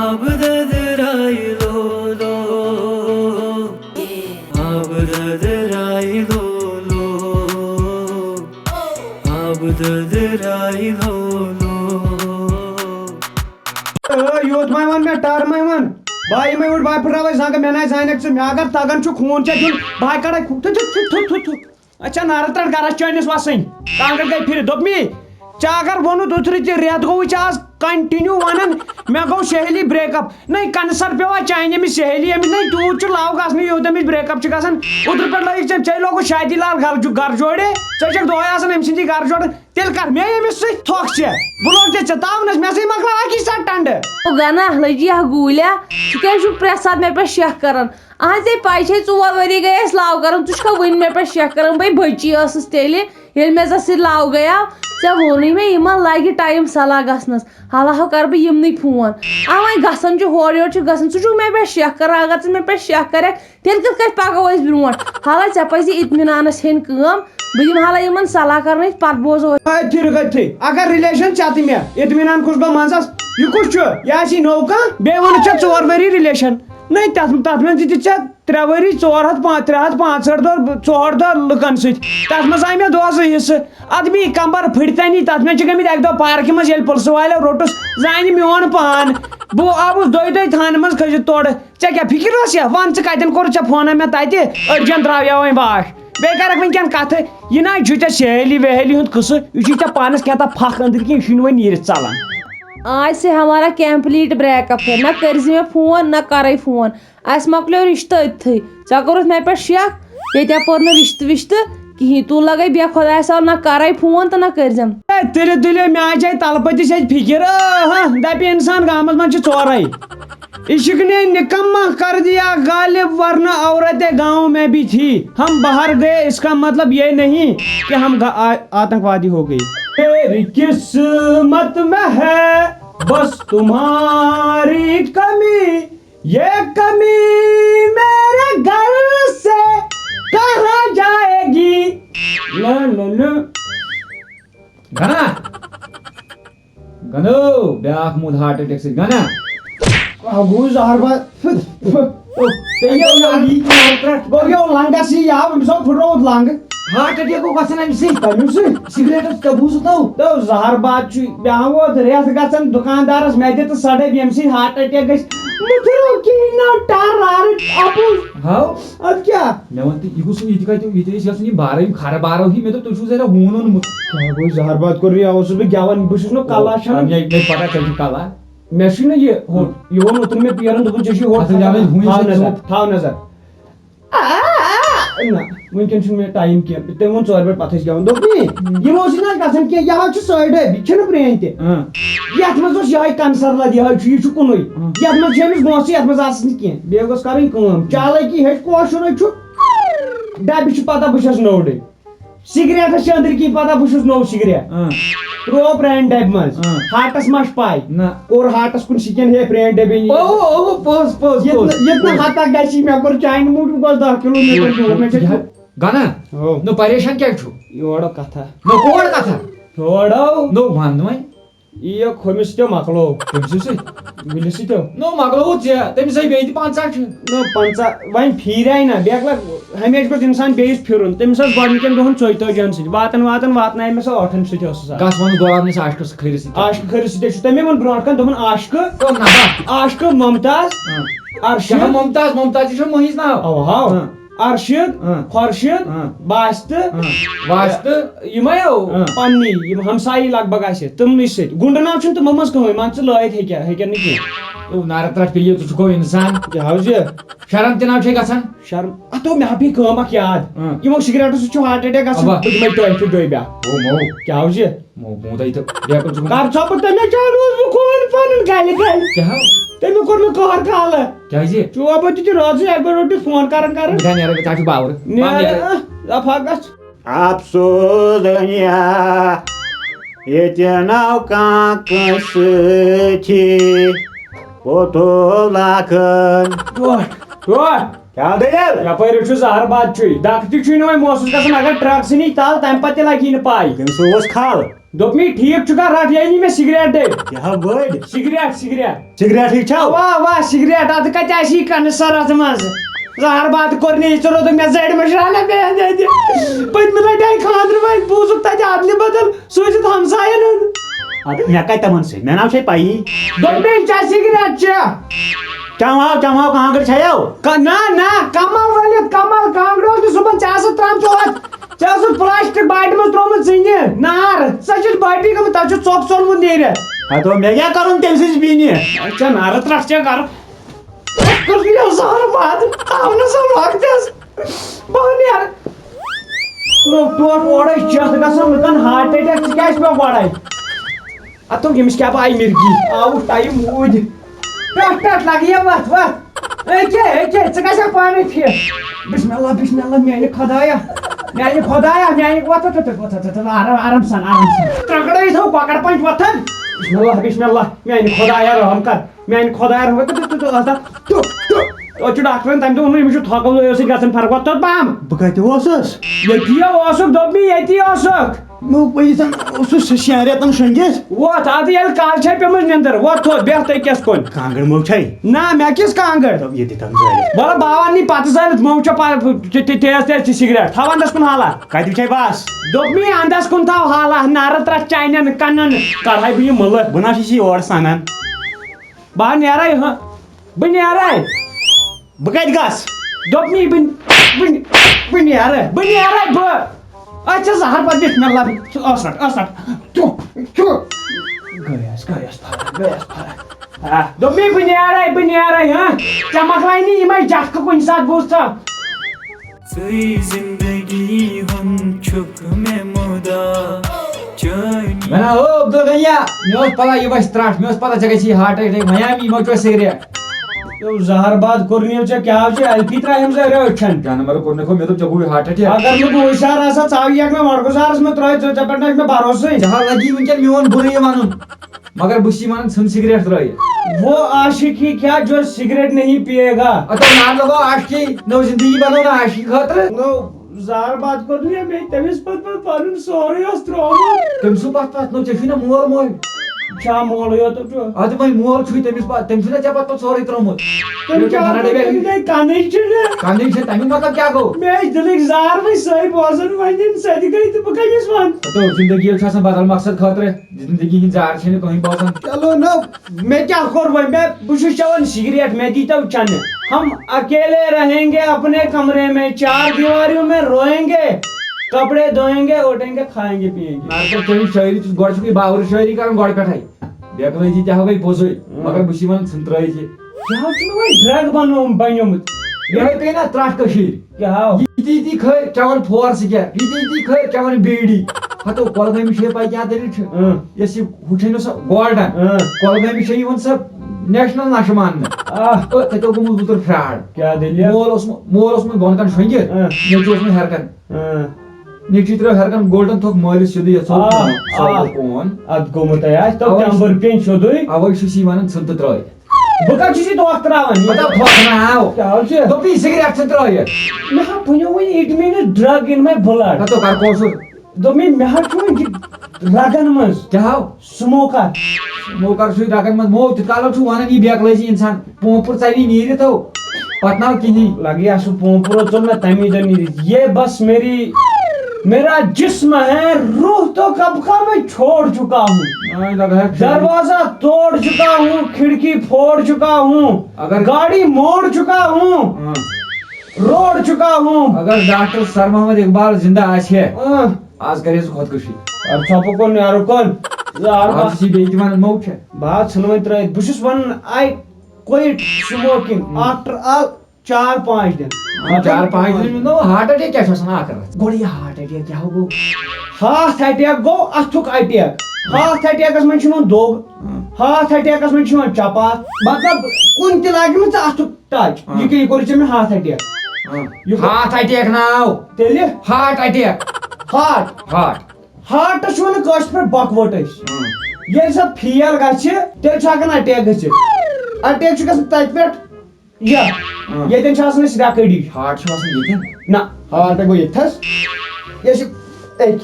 Ab dadaray lo lo, ab dadaray lo lo, ab dadaray lo lo. Youth my one me tar my one. Bhai me would bhai pura sang me na sign ek se me agar tagan chu khun cha jun bhai kada thu. Acha naratran garas Chinese wasin. Kangar gai phir dopmi. Chagar wonu dutri je riat go chas continue wanan me go seheli break up nahi cancer pewa China mi seheli mi nahi tu chu law gas ni yoda mi break up chikasan udhar par lai chai logo shadi lal gar jode chak do asan em sindi gar jode tel kar me mi se thok che blog de chetavnas me se makla ki sa tand o gana laji ha gulya ke shu prasad me pe shek karan aze pai chhe 4 wari gayas law karan tu ska win me pe shek karan bhai bhachi asas tele yel me zasir law gaya ژےٚ ووٚنُے مےٚ یِمن لگہِ time صلاح گژھنس حالا کر بہٕ یِمنٕے فون اوے گژھان چھُ ہورٕ یورٕ چھُ گژھان ژٕ چھُکھ مےٚ پٮ۪ٹھ شک کران اگر ژٕ مےٚ پٮ۪ٹھ شک کرکھ تیٚلہِ کِتھ کٔنۍ پکو أسۍ برونٛٹھ حالا ژےٚ پزِ اطمینانس ہیٚنۍ کٲم بہٕ دِمہٕ حالا یِمن صلاح کرنٕچ پتہٕ بوزو تھی اگر ریلیشن چاہتی میں اطمینان کچھ بہ منزس یہ کچھ یہ آسی نو کانٛہہ بیٚیہِ ووٚنُتھ ژےٚ 4 ؤری ریلیشن نہیں تتھ منٛز دِتِتھ ژےٚ 3 ؤری 365 دۄہ لُکن سۭتۍ تتھ منٛز آیہِ مےٚ دۄہ 2 حصہٕ ادٕ بیٚیہِ کمبر پھٕٹتنی تتھ منٛز چھِ گٔمٕتۍ اکہِ دۄہ پارکہِ منٛز ییٚلہِ پُلسہٕ والیو روٚٹُس زانہِ میون پان بہٕ آوُس 2 تھانہٕ منٛز کھٔسِتھ تورٕ ژےٚ کیٛاہ فِکر ٲس یا وَن ژٕ کتٮ۪ن کوٚرُتھ ژےٚ فونا مےٚ تتہِ أڑجن ترٛاویا وۄنۍ باش بیٚیہِ کرکھ وٕنکٮ۪ن کتھٕ یہِ نہ چھُ ژےٚ سہیلی وہیلی ہُنٛد قٕصہٕ یہِ چھُے ژےٚ پانس کیٛاہ تھا پھکھ أنٛدٕرۍ کِنۍ یہِ چھُنہٕ وۄنۍ نیٖرِتھ ژلان آج سے ہمارا کمپلیٹ بریک اپ ہے نہ کرزِ مےٚ فون نہ کرے فون اَسہِ مۄکلیو رشتہٕ أتتھٕے ژےٚ کوٚرُتھ مےٚ پٮ۪ٹھ شک ییٚتہِ پوٚر نہٕ رشتہٕ وشتہٕ کِہیٖنۍ تُل لگے بے خۄدایس حوال نہ کرے فون تہٕ نہ کٔرزٮ۪م تُلِو تُلِو مےٚ آے جاے تلہٕ پٔتِس اَتہِ فِکِر دپہِ اِنسان گامس منٛز چھِ 4 عشق نے نکما کر دیا غالب ورنہ عورت گاؤں میں بھی تھی ہم باہر گئے اس کا مطلب یہ نہیں کہ ہم آتنکوادی ہو گئی میری قسمت میں ہے بس تمہاری کمی یہ کمی میرے گھر سے کہاں جائے گی لا لا لا گنا گنو بیاکھ مود ہارٹ اٹیک سے گنا گوٚو زہر باد گوٚو لنٛگس یہِ یاو أمِس آو پھٕٹرووُت لنٛگ ہارٹ اٹیک گژھان امہِ سۭتۍ تَمیُک سۭتۍ سگریٹس کیٛاہ بوٗزُتھ تو زہر باد چھُ مےٚ آوُت رٮ۪تھ گژھان دُکاندارس مےٚ دِ تہٕ سڑے ییٚمہِ سۭتۍ ہارٹ اٹیک گژھِ ہاو ادٕ کیٛاہ مےٚ ووٚن تہٕ یہِ گوٚژھ ییٚتہِ کتہِ ییٚتہِ ٲسۍ یژھان یہِ بارٕ یِم کھرٕ بارو ہی مےٚ دوٚپ تُہۍ چھُو ذرا ہوٗن اوٚنمُت کیٛاہ گوٚو زہر باد کوٚر یہِ اوسُس بہٕ گٮ۪وان بہٕ چھُس نہٕ کلا چھَنہٕ مےٚ پتہ ژےٚ چھُ کلا مےٚ چھُنہٕ یہِ ووٚن اوترٕ مےٚ پیرن دوٚپُن ژےٚ چھُے ہوٚٹ تھاو نظر نہ وٕنکٮ۪ن چھُنہٕ مےٚ ٹایم کینٛہہ تٔمۍ ووٚن 4 بجہِ پتہٕ ٲسۍ گٮ۪وان دوٚپنی یِمو سۭتۍ نہ گژھان کینٛہہ یہِ حظ چھُ سٲڑۍ یہِ چھِنہٕ پرٛٲنۍ تہِ یتھ منٛز اوس یِہوے کنسر لد یِہوے چھُ یہِ چھُ کُنُے یتھ منٛز چھِ أمِس پونٛسہٕ یتھ منٛز آسس نہٕ کینٛہہ بیٚیہِ گوٚژھ کرٕنۍ کٲم چالاکی ہیٚچھ کوشُرے چھُ ڈبہِ چھُ پتہ بہٕ چھَس نوٚوڑٕے سگریٹس چھِ أنٛدٕرۍ کِنۍ پتہ بہٕ چھُس نوٚو سگریٹ ترٛوو پرٛانہِ ڈبہِ منٛز ہارٹس ما چھِ پاے کوٚر ہارٹس کُن سِکین ہے پرٛٲنۍ ڈبہِ پوٚز ییٚتہِ نہٕ ہتا گژھی مےٚ کوٚر چانہِ موٗجوٗب گوٚژھ 10 کِلوٗمیٖٹر دوٗر مےٚ چھِ گنا نو پریشان کیٛازِ چھُ یورٕ کتھا نو کوڑ کتھا یورو نو ون وۄنۍ یہِ کھوٚمِس سۭتۍ مۄکلوو تٔمۍ سۭتۍ وِلِس سۭتۍ نو مۄکلووُت ژےٚ تٔمِس آیہِ بیٚیہِ تہِ 50 چھِ نو 50 وۄنۍ پھیٖریٛاے نہ بیٚکہِ لٹہِ ہمیشہِ گوٚژھ اِنسان بیٚیِس پھِرُن تٔمِس ٲس گۄڈنِکٮ۪ن دۄہن 34 سۭتۍ واتان واتنایہِ مےٚ سۄ 8 سۭتۍ ٲسٕس گژھ وَن غلام نِس عاشقس کھٔرِس عاشقہٕ کھٔرِس سۭتۍ چھُ تٔمۍ ووٚن برونٛٹھ کَنہِ دوٚپُن عاشقہٕ ممتاز ارشد ممتاز چھُ مٔہِس ناو ہاو ارشد خۄرشد واسطہٕ یِمے پننی یِم ہمسایی لگ بگ آسہِ تِمنٕے سۭتۍ گُنڈٕ ناو چھُنہٕ تِمو منٛز کٕہٕنۍ مان ژٕ لٲیِتھ ہیٚکن نہٕ کینٛہہ نارٕ ترٛٹھ پیٚیہِ ژٕ چھُکھ گوٚو اِنسان کیٛاہ حظ یہِ شرم تہِ ناو چھے گژھان شرم اتھ مےٚ ہا پیٚیہِ کٲم اکھ یاد یِمو سگریٹو سۭتۍ چھُ ہارٹ اٹیک گژھان بہٕ دِمے ٹٲفہِ ڈوٚے بیٛاکھ کیٛاہ حظ یہِ موٗدے تہٕ بیٚیہِ کر ژھۄپہٕ تٔمۍ چاونووُس بہٕ خوٗن پنُن گلہِ کیٛاہ تٔمۍ کوٚر مےٚ قہر کالہٕ کیٛازِ چوبہٕ تہِ رٲژٕے اکہِ بجہِ روٚٹُس فون کران نیرا ژےٚ چھُ باور دفا گژھ افسوس دُنیا ییٚتہِ نَو کانٛہہ کٲنٛسہِ سۭتی پوٚتُل لاکھن ٹوٹھ کیا دلیل یپٲرۍ چھُ زہر باد چھُے دکھ تہِ چھُے نہٕ وۄنۍ محسوٗس گژھان اگر ٹرک ژھٕنی تل تمہِ پتہٕ تہِ لگی نہٕ پاے تٔمِس اوس کھال دوٚپ مےٚ ٹھیٖک چھُ کانٛہہ رٹ ییٚلہِ نہٕ مےٚ سِگریٹ دے کیٛاہ بٔڑۍ سِگریٹ سِگریٹ سِگریٹٕے چھا واہ واہ سِگریٹ اتھ کتہِ آسی کنسر اتھ منٛز زہر باد کوٚر نہٕ ژٕ روٗدُکھ مےٚ زڑِ مٔشراونہ بیٚیہِ دِ پٔتمہِ لٹہِ آیہِ خانٛدرٕ وٲلۍ بوٗزُکھ تتہِ ادلہِ بدل سوٗزِتھ ہمساین ہُنٛد اَدٕ مےٚ کتہِ تِمن سۭتۍ مےٚ ناو چھے پایی دوٚپ مےٚ چا سِگریٹ چا چماو کانٛگٕر چھَیو نہ نہ کمل ؤلِتھ کمل کانٛگرِ اوس نہٕ صُبحن ژےٚ ٲسٕتھ ترٛامژٕ ژےٚ ٲسٕتھ پلاسٹِک باٹہِ منٛز ترٛوومُت ژِنہِ نار ژےٚ چھُتھ باٹی گٔمٕژ تتھ چھُ ژۄک ژوٚلمُت نیٖرِتھ ہتو مےٚ کیٛاہ کَرُن تٔمۍ سٕنٛز بیٚنہِ اچھا نارٕ ترٛٹھ ژےٚ کر زہر باد آو نہٕ سۄ وقتس بہٕ نیرٕ لوگ ٹوٹھ اورے چتھ گژھان لُکن ہارٹ اٹیک ژٕ کیٛازِ پیٚو گۄڈے اتھ دوٚپ ییٚمِس کیٛاہ آیہِ مِرگی آوُکھ ٹایم موٗدۍ پٮ۪ٹھ لگہِ ہے وتھ ژٕ گژھکھ پانے ٹھیٖک بسم اللہ میانہِ خۄدایا وتھ آرام سان ترٛکڑے تھو کۄکر پنج وتھن بسم اللہ میانہِ خۄدایا رحم کر میانہِ خۄدایا رحم چھُ ڈاکٹرن تمہِ دۄہ ووٚنمُت أمِس چھُ تھۄکہٕ سۭتۍ گژھان فرق وۄتھ توٚت پام بہٕ کتہِ اوسُس ییٚتی اوسُکھ دوٚپ مےٚ ییٚتی اوسُکھ بہٕ زن اوسُس 6 رٮ۪تن شۄنٛگِتھ وۄتھ ادٕ ییٚلہِ کالہٕ چھے پیٚمٕژ نِندٕر وۄتھ تھوٚد بیٚہہ أکِس کُن کانٛگٕر مٔو چھے نہ مےٚ کِژھ کانٛگٕر ییٚتہِ تام زٲلِتھ بولہٕ باوان نی پتہٕ زٲلِتھ مو چھِ تیز سِگریٹ تھاو انٛدس کُن حالا کتہِ چھے بس دوٚپ مےٚ انٛدس کُن تھاو حالا نارٕ ترٛٹھ چانٮ۪ن کنن کڑہاے بہٕ یہِ مٕلہٕ بہٕ نہ چھُس یہِ اورٕ سنان بہٕ نیرے بہٕ نیرے بہٕ کتہِ گژھ دوٚپ مےٚ بہٕ نیرے بہٕ اچھا زہر پتہٕ بسم اللہ گٔیس فرق دوٚپ مےٚ بہٕ نیرے ژےٚ مۄکلاے نہٕ یِمے جٹکہٕ کُنہِ ساتہٕ بوٗزتھا ژٕے زندگی ہُنٛد چھُکھ مےٚ مُدا چٲنی مےٚ او عبدالغنیا مےٚ اوس پتہ یہِ وَسہِ ترٛٹھ مےٚ اوس پتہ ژےٚ گژھی ہارٹ اٹیک وۄنۍ آے مےٚ یِمو چوے سِگریٹ زہر باد کوٚرنیو ژےٚ کیٛاہ چھُ ایل پی ترٛایِم ژےٚ أچھن جانور کوٚرنکھو مےٚ دوٚپ ژےٚ گوٚوُے ہارٹ اٹیک اگر نہٕ بہٕ ہُشار آسہٕ ہا ژٕ یِکھ مےٚ وۄڑگُزارس منٛز ترٛٲیِتھ ژےٚ پٮ۪ٹھ نہ چھُ مےٚ بھروسٕے ژےٚ حظ لگی وٕنکٮ۪ن میون بُرٕ یہِ وَنُن مگر بہٕ چھُس یہِ وَنان ژھٕن سِگریٹ ترٛٲیِتھ وہ عاشق ہی کیا جو سگریٹ نہیں پیے گا اَتھ نام لگو عاشقی نٔو زندگی بنو نہٕ عاشقی خٲطرٕ زہر باد کوٚر نہٕ مےٚ تٔمِس پتہٕ پنُن سورُے اوس ترٛوومُت تٔمۍ سُنٛد پتہٕ نو ژےٚ چھُے نہ مول موج چھا مولٕے یوت چھُ اَدٕ وۄنۍ مول چھُے تٔمِس تٔمۍ چھُنہ ژےٚ پتہٕ سورُے ترٛوومُت کنٕے چھُنہٕ کَنٕے چھِ تَمیُک مطلب کیٛاہ گوٚو مےٚ ٲسۍ دِلٕکۍ زار وۄنۍ سٲری بوزان وۄنۍ سۄ تہِ گٔے تہٕ بہٕ کٔمِس وَنہٕ زندگی چھِ آسان بدل مقصد خٲطرٕ زندگی ہِنٛدۍ زار چھِنہٕ کٕہٕنۍ بوزان چلو نو مےٚ کیٛاہ کوٚر وۄنۍ بہٕ چھُس چٮ۪وان سِگریٹ مےٚ دیٖتو چنہٕ ہم اکیلے رہیں گے اپنے کمرے میں 4 دیواریوں میں روئیں گے کپڑے دھوئیں گے اٹھیں گے کھائیں گے پیئیں گے شٲعری گۄڈٕ چھُکھ یہِ باورٕ شٲعری کران گۄڈٕ پٮ۪ٹھے بیقلٲزی تہِ ہا گٔے پوٚزُے مگر بہٕ چھُس یِوان ژھٕن ترٛٲیِتھ یہِ کیٛاہ چھُ مےٚ وۄنۍ ڈرگ بنیومُت یِہے پیٚیہِ نا ترٛٹھ کٔشیٖرِ کیٛاہ ییٖتی کھٔرۍ چٮ۪وان فور سِکیر ییٖتی کھٔرۍ چٮ۪وان بیٖڑی ہتو کۄلگٲمِس چھے پاے کیٛاہ دٔلیٖل چھِ یۄس یہِ ہُہ چھے نہٕ سۄ گولڈن کۄلگٲمِس چھے یِوان سۄ نیشنل نشہٕ ماننہٕ تتہِ اوس گوٚمُت وُتُر فراڈ کیٛاہ دٔلیٖل مول اوسمُت بۄن کن شۄنٛگِتھ نیٚچوۍ اوسمُت ہیٚرِ کن نیٚچوۍ ترٛٲو ہیٚرِ کن گولڈن تھوٚوُکھ مٲلِس سیوٚدُے پون اتھ گوٚمُت آسہِ ٹمبر پیٚنۍ سیوٚدُے اوے چھُس یہِ وَنان ژھٕن تہٕ ترٛٲیِتھ بہٕ کتہِ چھُس یہِ دۄکھ ترٛاوان کیٛاہ چھُ دوٚپ یہِ سِگریٹ ژھٕن ترٛٲیِتھ مےٚ ہا ؤنِو وۄنۍ it means drug in my blood ہتو کر کٲشُر دوٚپ مےٚ ہا چھُ وۄنۍ رگن منٛز کیٛاہ ہو سموکر موکر چھُے رگن منٛز مو تِت کالو چھُ وَنان یہِ بیقلٲزی اِنسان پوپُر ژَلی نیٖرِتھو پتہٕ ناو کِہیٖنۍ لگیا سُہ پوپرو ژوٚل مےٚ تمی دۄہ نیٖرِتھ یہ بس میرا جسم ہے روح تو کب کا میں چھوڑ چکا ہوں دروازہ توڑ چکا ہوں کھڑکی پھوڑ چکا ہوں اگر گاڑی موڑ چکا ہوں روڑ چکا ہوں اگر ڈاکٹر سر محمد اقبال زندہ آسہِ ہے آز کرے سُہ خۄدکٔشی ژھۄپہٕ کُن نیرو کُن آز چھِ بیٚیہِ تہِ وَنان مو چھےٚ بہٕ ژھٕنہٕ وۄنۍ ترٛٲیِتھ بہٕ چھُس وَنان آی کویٹ سموکِنگ آفٹر آل 4-5 دن 4-5 دن ہارٹ اٹیک کیٛاہ چھُ آسان اکھ رَژھ گۄڈٕ یہِ ہارٹ اٹیک کیٛاہ گوٚو ہاتھ اٹیک گوٚو اتھُک اٹیک ہاتھ اٹیکس منٛز چھُ یِوان دوٚگ ہاتھ اٹیکس منٛز چھُ یِوان چپاتھ مطلب کُنہِ تہِ لگہِ نہٕ ژےٚ اتھُک ٹچ یہِ کوٚرُے ژےٚ مےٚ ہاتھ اٹیک ہاتھ اٹیک ناو تیٚلہِ ہارٹ اٹیک ہارٹ ہارٹس چھِ ونان کٲشِر پٲٹھۍ بۄکوٹ أسۍ ییٚلہِ سۄ فیل گژھِ تیٚلہِ چھُ ہٮ۪کان اٹیک گٔژھِتھ اٹیک چھُ گژھان تتہِ پٮ۪ٹھ یہ آسان اَسہِ ریکڈی ہارٹ چھُ آسان ییٚتٮ۪ن نہ ہاٹ گوٚو ییٚتھَس یہِ چھِ أکۍ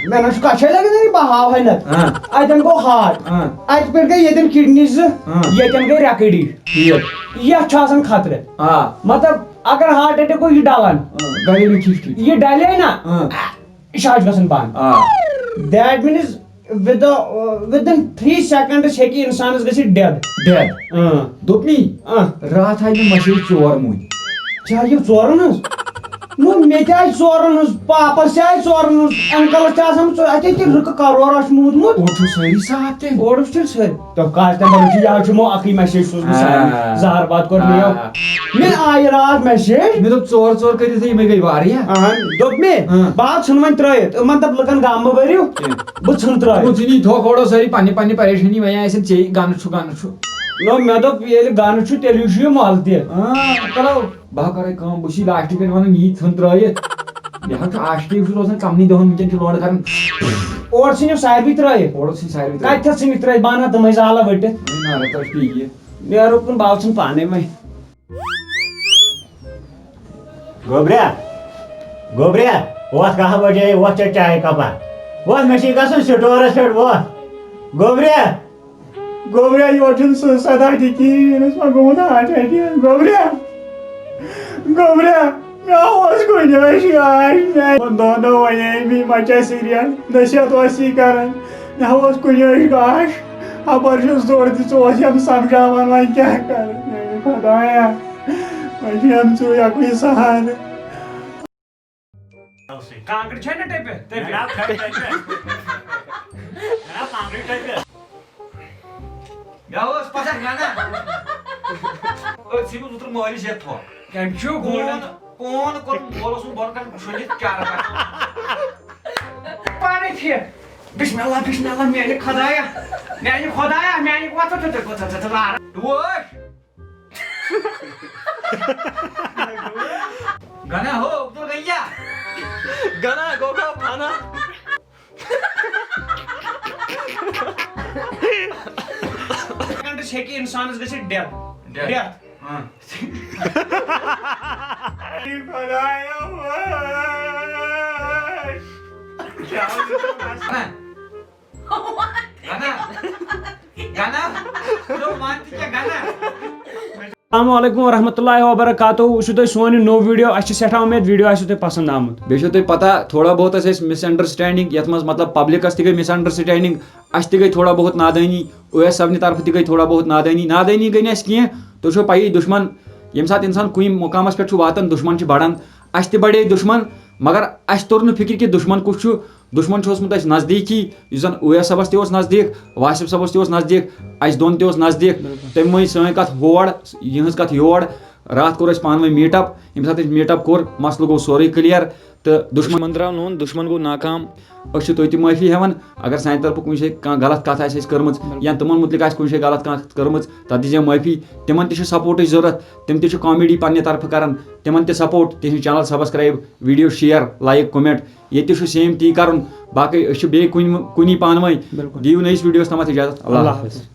مےٚ نہ چھُ کَچھے لگان بہٕ ہاوہے نتہٕ اَتٮ۪ن گوٚو ہاٹ اَتہِ پٮ۪ٹھ گٔے ییٚتٮ۪ن کِڈنی زٕ ییٚتٮ۪ن گٔے ریکڈی یتھ چھُ آسان خطرٕ مطلب اگر ہاٹ اٹیک گوٚو یہِ ڈلان گریلو چٹھی یہِ ڈلے نا یہِ چھُ آز گژھان بنٛد دیٹ میٖنٕز within 3 seconds ہیٚکہِ اِنسانس گٔژھِتھ ڈیڈ دوٚپ مےٚ راتھ آیہِ مےٚ مَشیٖد 4 مُہۍ ژےٚ آیہِ 4 ہٕنٛز نو مےٚ تہِ آیہِ 4 ہٕنٛز پاپس تہِ آیہِ 4 ہٕنٛز انکلس تہِ آسان اتے تہِ رٕکہٕ کرورا چھُ موٗدمُت اورٕ چھُ سٲری صاف تیٚلہِ اورٕ چھِ تیٚلہِ سٲری تو کاسٹمر چھُ یہِ حظ چھُ یِمو اکٕے میسیج سوٗزمٕژ سارنٕے زہر باد کوٚر مےٚ آیہِ راتھ میسیج مےٚ دوٚپ 4 کٔرِتھ یِمے گٔے واریاہ دوٚپ مےٚ بہٕ حظ ژھٕنہٕ وۄنۍ ترٲیِتھ یِمن دپ لُکن گام مہٕ بٔرِو بہٕ ژھٕنہٕ ترٲیِتھ ژٕ نی دھوکہٕ اوڑو سٲری پننہِ پریشٲنی وۄنۍ آسن ژےٚ گنہٕ چھُ نو مےٚ دوٚپ ییٚلہِ گانہٕ چھُ تیٚلہِ چھُ یہِ مۄل تہِ چلو بہٕ کرے کٲم بہٕ چھُس لاسٹہٕ پٮ۪ٹھ ونان یی ژھٕن ترٲیِتھ یہِ حظ چھُ آشٹی چھُ روزان کمنٕے دۄہن وٕنکٮ۪ن چھِ لوڑ کران اورٕ ژھٕنِو ساروٕے ترٲیِتھ اورٕ ژھٕنۍ ساروٕے کتٮ۪تھ ژھٕنِکھ ترٲیِتھ بہٕ انہا تِمے زالا ؤٹِتھ یہِ نیرو کُن بہٕ ژھٕن پانے وۄنۍ گوبریا ووت کہاں بجے ووت ژےٚ چاے کپا ووت مےٚ چھِ گژھُن سٹورس پٮ۪ٹھ ووت گوبریا یورٕ چھُنہٕ سُہ سداہ تہِ کِہیٖنۍ أمِس ما گوٚمُت ہاٹ اٹیک گوبریا مےٚ اوس کُنہِ آش مےٚ دۄنو ونے مےٚ مچا سیٖریَس نصیحت اوس یی کران مےٚ اوس کُنہِ گاش اپٲرۍ چھُس دورٕ تہِ ژٕ اوس یم سمجھاوان وۄنۍ کیٛاہ کرٕ خۄدایا وۄنۍ چھُ یم ژٕ یکُے سہانہٕ کانٛگٕر چھےٚ نہ ٹٔپِتھ مےٚ اوس پتہ گنا أتھۍ منٛز اوترٕ مٲلِس ہٮ۪تھ تھوٚو کٔمۍ چھُ فون کوٚر مول اوسُم بۄن کَران شۄنٛگِتھ کیٛاہ پانے تھِ بسم اللہ میانہِ خۄدایا میانہِ وۄتھ لارٕ گنا ہو تو گیا گنا گوگا پانا سیکنڈس ہیٚکہِ اِنسانس گٔژھِتھ ڈیتھ السلام علیکم ورحمۃ اللہ وبرکاتہ وٕچھِو تُہۍ سون یہِ نوٚو ویٖڈیو اَسہِ چھِ سٮ۪ٹھاہ اُمید ویٖڈیو آسیو تۄہہِ پسنٛد آمُت بیٚیہِ چھو تۄہہِ پتہ تھوڑا بہت ٲسۍ أسۍ مِس انڈرسٹینڈنگ یتھ منٛز مطلب پبلکس تہِ گٔے مِس انڈرسٹینڈنگ اَسہِ تہِ گٔے تھوڑا بہت نادٲنی اویس صٲبنہِ طرفہٕ تہِ گٔے تھوڑا بہت نادٲنی گٔے نہٕ اَسہِ کینٛہہ تۄہہِ چھو پَیی دُشمن ییٚمہِ ساتہٕ اِنسان کُنہِ مُقامس پٮ۪ٹھ چھُ واتان دُشمن چھِ بڑان اَسہِ تہِ بڑے دُشمن مگر اَسہِ توٚر نہٕ فِکرِ کہِ دُشمن کُس چھُ دُشمن چھُ اوسمُت اَسہِ نزدیٖکی یُس زن اویس صٲبس تہِ اوس نزدیٖک واسف صٲبس تہِ اوس نزدیٖک اَسہِ دۄن تہِ اوس نزدیٖک تٔمۍ مٲنۍ سٲنۍ کتھ ہور یِہٕنٛز کتھ یور راتھ کوٚر اَسہِ پانہٕ ؤنۍ میٖٹ اپ ییٚمہِ ساتہٕ اَسہِ میٖٹ اپ کوٚر مسلہٕ گوٚو سورُے کٕلیر تہٕ دُشمن درٛاو نوٚن دُشمن گوٚو ناکام أسۍ چھِ تُہۍ تہِ معٲفی ہٮ۪وان اگر سانہِ طرفہٕ کُنہِ جایہِ کانٛہہ غلط کتھ آسہِ اَسہِ کٔرمٕژ یا تِمن مُتعلق آسہِ کُنہِ جایہِ غلط کانٛہہ کٔرمٕژ تتھ دِیٖزیو معٲفی تِمن تہِ چھِ سپوٹٕچ ضوٚرتھ تِم تہِ چھِ کامیڈی پننہِ طرفہٕ کران تِمن تہِ سپوٹ تِہنٛز چنل سبسکرایب ویٖڈیو شیر لایک کومینٹ ییٚتہِ تہِ چھُ سیم تی کرُن باقٕے أسۍ چھِ بیٚیہِ کُنی پانہٕ ؤنۍ دِیِو نٔیِس ویٖڈیوس تامتھ اِجازت اللہ حافظ